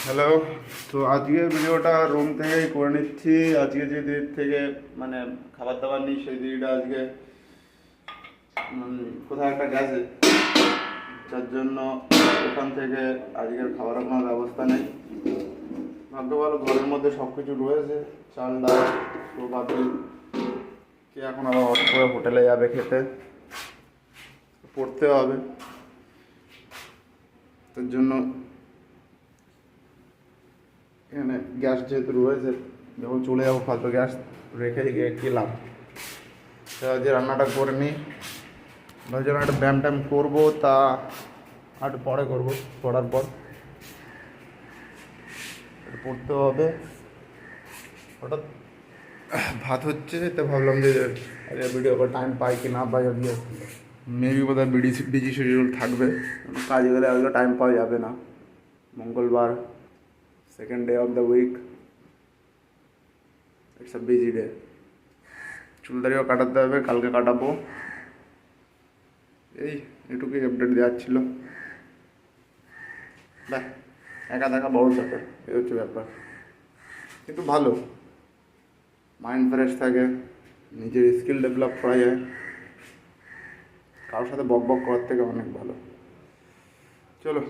Hello. তো আজকের ভিডিওটা রুম থেকেই করে নিচ্ছি। আজকে যে দিক থেকে মানে খাবার দাবার নিই সেই দিকটা আজকে কোথাও একটা গেছে, যার জন্য ওখান থেকে আজকের খাবারের কোনো ব্যবস্থা নেই। ভাগ্য ভালো ঘরের মধ্যে সব কিছু রয়েছে, চাল ডাল। তো ভাবছি কে এখন আবার অর্ডার করে হোটেলে যাবে খেতে, পড়তে হবে। তার জন্য এখানে গ্যাস যেহেতু রয়েছে, যখন চলে যাবো ফালতু গ্যাস রেখে গিয়ে গেলাম। যে রান্নাটা করে নিই, ভাবছিলাম একটা ব্যায়াম ট্যাম করবো, তা একটু পরে করবো, পড়ার পর একটু পড়তে হবে। হঠাৎ ভাত হচ্ছে, তো ভাবলাম যে ভিডিও করে টাইম পাই কি না পাই। আজকে মেবি বোধহয় বিজি শিডিউল থাকবে, কাজে গেলে আজকে টাইম পাওয়া যাবে না। মঙ্গলবার, second day of the week, it's a busy day. চুলদারিও কাটাতে হবে, কালকে কাটাবো। এই এটুকুই আপডেট দেওয়ার ছিল। দেখ, একা দেখা বড় চাপের, এই হচ্ছে ব্যাপার। কিন্তু ভালো, মাইন্ড ফ্রেশ থাকে, নিজের স্কিল ডেভেলপ করা যায়। কারোর সাথে বক বক করার থেকে অনেক ভালো। চলো।